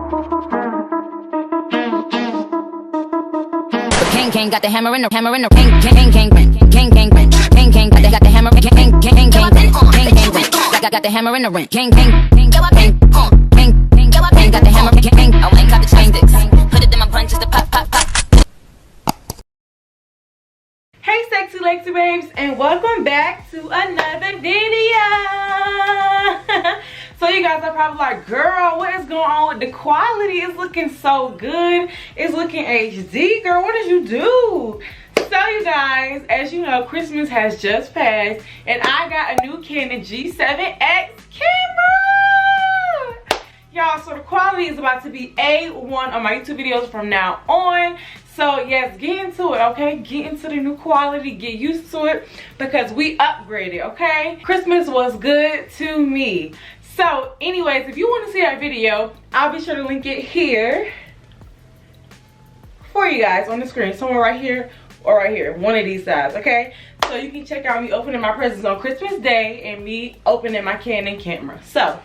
King got the hammer in the king got the hammer got the hammer in the ring king got the hammer I ain't got the change put it in my punches to pop. Hey sexy Lexy babes, and welcome back to another video. So you guys are probably like, girl, what is going on with the quality? It's looking so good. It's looking HD, girl. What did you do? So you guys, as you know, Christmas has just passed and I got a new Canon G7X camera. Y'all, so the quality is about to be A1 on my YouTube videos from now on. So yes, get into it, okay? Get into the new quality, get used to it, because we upgraded, okay? Christmas was good to me. So anyways, if you want to see that video, I'll be sure to link it here for you guys on the screen, somewhere right here or right here, one of these sides, okay? So you can check out me opening my presents on Christmas Day and me opening my Canon camera. So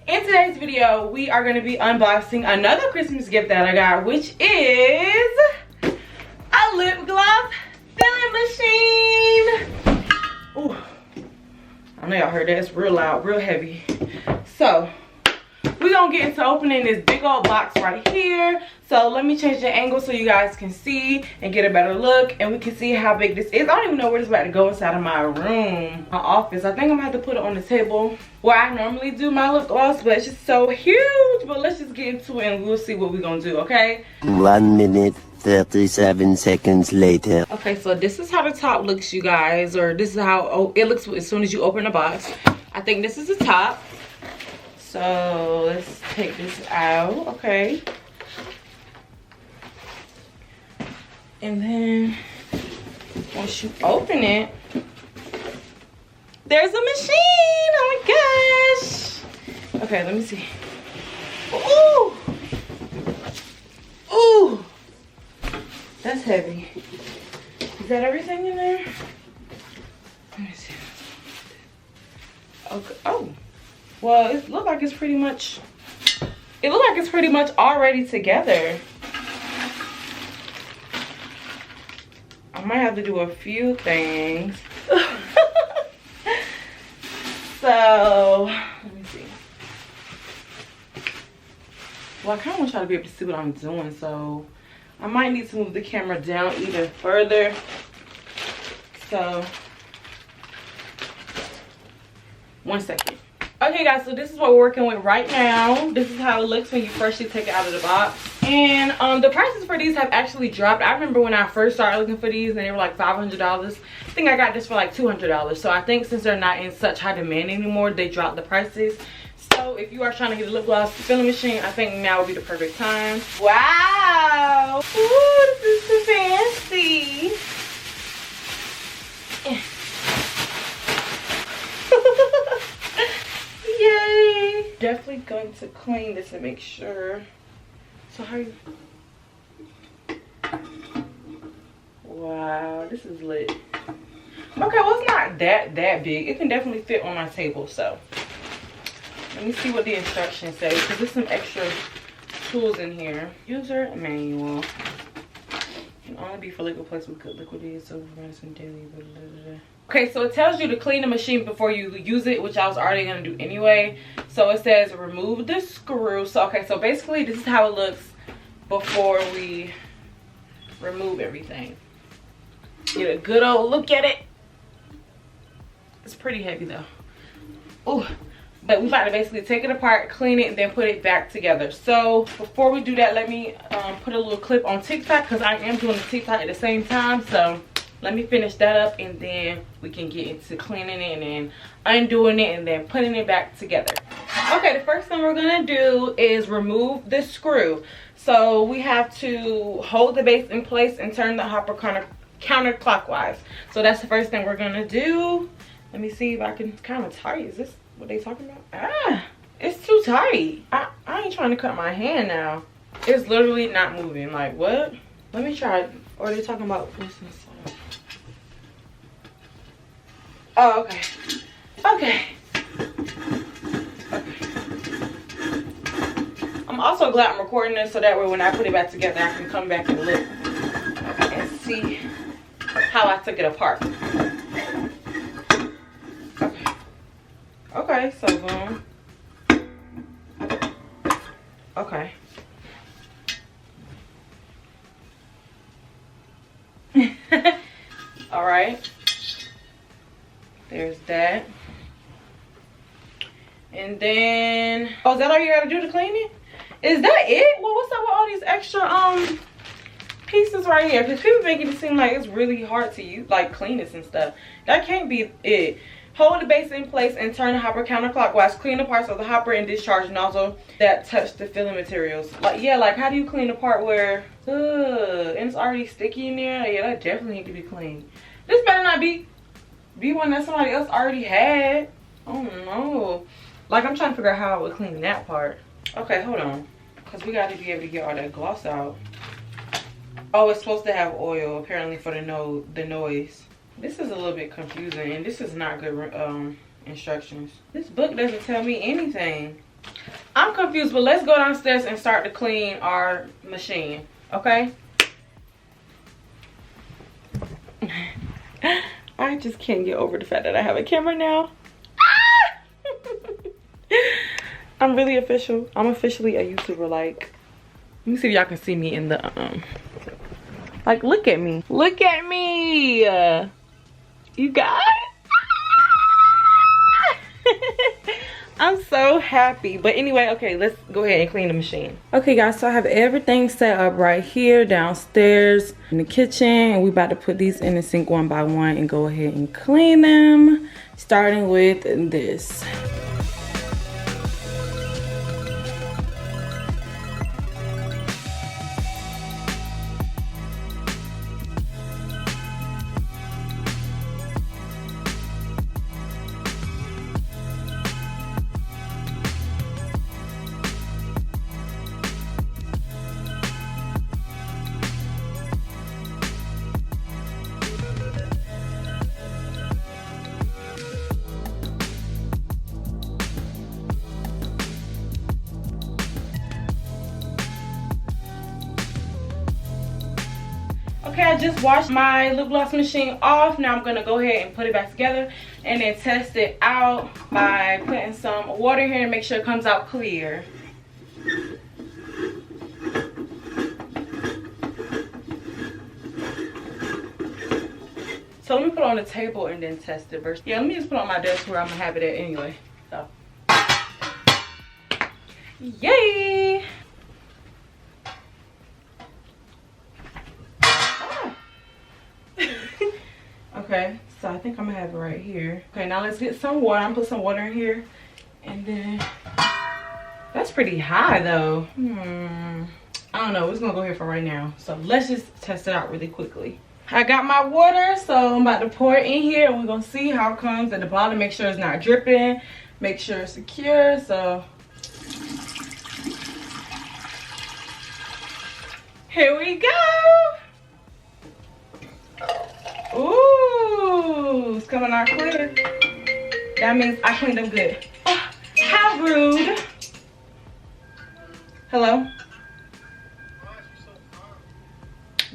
in today's video, we are going to be unboxing another Christmas gift that I got, which is a lip gloss filling machine. Ooh, I know y'all heard that. It's real loud, real heavy. So we're going to get into opening this big old box right here. So let me change the angle so you guys can see and get a better look, and we can see how big this is. I don't even know where this is about to go inside of my room, my office. I think I'm gonna have to put it on the table where I normally do my lip gloss, but it's just so huge. But let's just get into it and we'll see what we're gonna do, okay? 1 minute 37 seconds later. Okay, so this is how the top looks, you guys, or this is how it looks as soon as you open the box. I think this is the top. So let's take this out, okay? And then once you open it, there's a machine. Oh my gosh. Okay, let me see. Ooh. Ooh. That's heavy. Is that everything in there? Let me see. Okay. Oh. Well, it looks like it's pretty much already together. I might have to do a few things. So, let me see. Well, I kind of want y'all to be able to see what I'm doing, so I might need to move the camera down even further. So, 1 second. Okay guys, so this is what we're working with right now. This is how it looks when you freshly take it out of the box. And the prices for these have actually dropped. I remember when I first started looking for these and they were like $500. I think I got this for like $200. So I think since they're not in such high demand anymore, they dropped the prices. So if you are trying to get a lip gloss filling machine, I think now would be the perfect time. Wow! Ooh, this is so fancy. Yay! Definitely going to clean this and make sure. So how you? Wow, this is lit. Okay, well, it's not that big. It can definitely fit on my table. So let me see what the instructions say, because there's some extra tools in here. User manual. Can only be for liquid place with good liquidity, so medicine daily. Blah, blah, blah. Okay, so it tells you to clean the machine before you use it, which I was already gonna do anyway. So it says remove the screw. So okay, so basically this is how it looks before we remove everything. Get a good old look at it. It's pretty heavy though. Oh, but we about to basically take it apart, clean it, and then put it back together. So before we do that, let me put a little clip on TikTok, because I am doing the TikTok at the same time. So let me finish that up and then we can get into cleaning it and then undoing it and then putting it back together. Okay, the first thing we're gonna do is remove the screw. So we have to hold the base in place and turn the hopper counterclockwise. So that's the first thing we're gonna do. Let me see if I can. Kind of tight. Is this what they talking about? Ah, it's too tight. I ain't trying to cut my hand now. It's literally not moving. Like, what? Let me try it. Or are they talking about what's inside? Oh, okay. Okay. I'm I'm also glad I'm recording this so that way when I put it back together, I can come back and look and see how I took it apart. Okay. Okay, so boom. Okay. All right. There's that. And then, oh, is that all you gotta do to clean it? Is that it? Well, what's up with all these extra pieces right here? Because people make it seem like it's really hard to use, like clean this and stuff. That can't be it. Hold the base in place and turn the hopper counterclockwise. Clean the parts of the hopper and discharge nozzle that touch the filling materials. Like, yeah, like how do you clean the part where, and it's already sticky in there? Yeah, that definitely need to be cleaned. This better not be one that somebody else already had. Oh no. Like, I'm trying to figure out how I would clean that part. Okay, hold on. Because we got to be able to get all that gloss out. Oh, it's supposed to have oil, apparently, for the noise. This is a little bit confusing, and this is not good instructions. This book doesn't tell me anything. I'm confused, but let's go downstairs and start to clean our machine, okay? I just can't get over the fact that I have a camera now. I'm really official. I'm officially a YouTuber. Like, let me see if y'all can see me in the like, look at me. Look at me. You guys. I'm so happy. But anyway, okay, let's go ahead and clean the machine. Okay guys, so I have everything set up right here downstairs in the kitchen, and we about to put these in the sink one by one and go ahead and clean them, starting with this. Okay, I just washed my lip gloss machine off. Now I'm gonna go ahead and put it back together and then test it out by putting some water here and make sure it comes out clear. So let me put it on the table and then test it first. Yeah, let me just put it on my desk where I'm gonna have it at anyway. So, yay! Okay, so I think I'm gonna have it right here. Okay, now let's get some water. I'm gonna put some water in here, and then that's pretty high though. I don't know. We're just gonna go here for right now. So let's just test it out really quickly. I got my water, so I'm about to pour it in here, and we're gonna see how it comes at the bottom. Make sure it's not dripping. Make sure it's secure. So here we go. Ooh, it's coming out clear. That means I cleaned them good. Oh, how rude. Hello?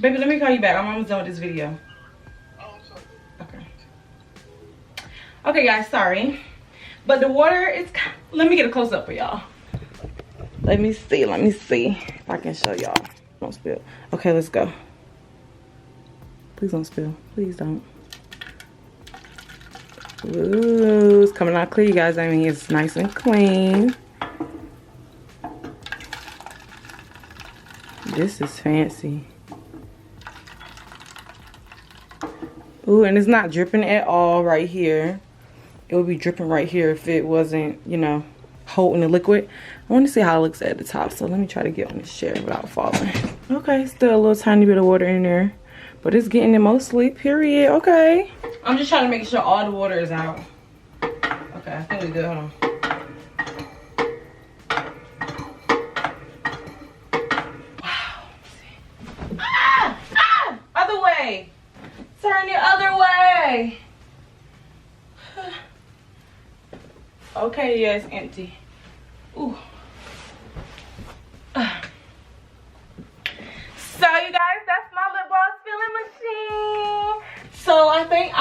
Baby, let me call you back. I'm almost done with this video. Okay. Okay, guys, sorry. But the water is... Let me get a close-up for y'all. Let me see if I can show y'all. Don't spill. Okay, let's go. Please don't spill. Please don't. Ooh, it's coming out clear, you guys. I mean, it's nice and clean. This is fancy. Ooh, and it's not dripping at all right here. It would be dripping right here if it wasn't, you know, holding the liquid. I want to see how it looks at the top, so let me try to get on this chair without falling. Okay, still a little tiny bit of water in there, but it's getting it mostly, period. Okay. I'm just trying to make sure all the water is out. Okay, I think we're good. Hold on. Wow. Ah! Ah! Other way. Turn the other way. Okay, yeah, it's empty. Ooh.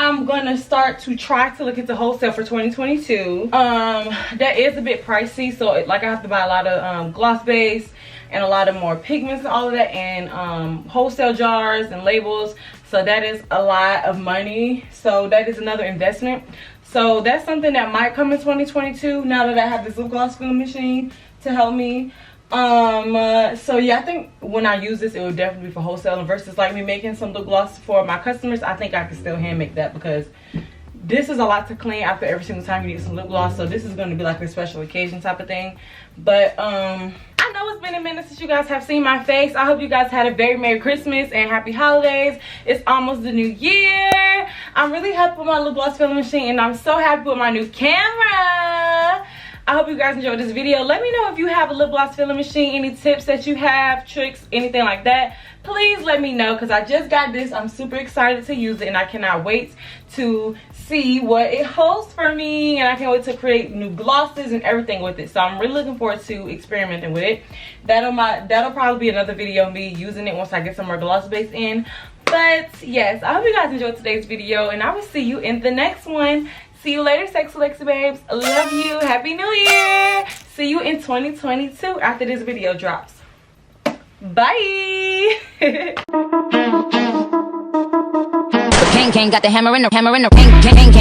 I'm gonna start to try to look into wholesale for 2022. That is a bit pricey, so like I have to buy a lot of gloss base and a lot of more pigments and all of that, and wholesale jars and labels. So that is a lot of money. So that is another investment. So that's something that might come in 2022 now that I have this lip gloss filling machine to help me. So yeah, I think when I use this, it would definitely be for wholesaling versus like me making some lip gloss for my customers. I think I can still hand make that because this is a lot to clean after every single time you need some lip gloss. So this is going to be like a special occasion type of thing. But I know it's been a minute since you guys have seen my face. I hope you guys had a very Merry Christmas and Happy Holidays. It's almost the new year. I'm really happy with my lip gloss filling machine, and I'm so happy with my new camera. I hope you guys enjoyed this video. Let me know if you have a lip gloss filling machine, any tips that you have, tricks, anything like that. Please let me know because I just got this. I'm super excited to use it, and I cannot wait to see what it holds for me, and I can't wait to create new glosses and everything with it. So I'm really looking forward to experimenting with it. That'll probably be another video of me using it once I get some more gloss base in. But yes, I hope you guys enjoyed today's video, and I will see you in the next one. See you later, sexy Lexy babes. Love you. Happy New Year. See you in 2022 after this video drops. Bye. King got the hammer in the ring.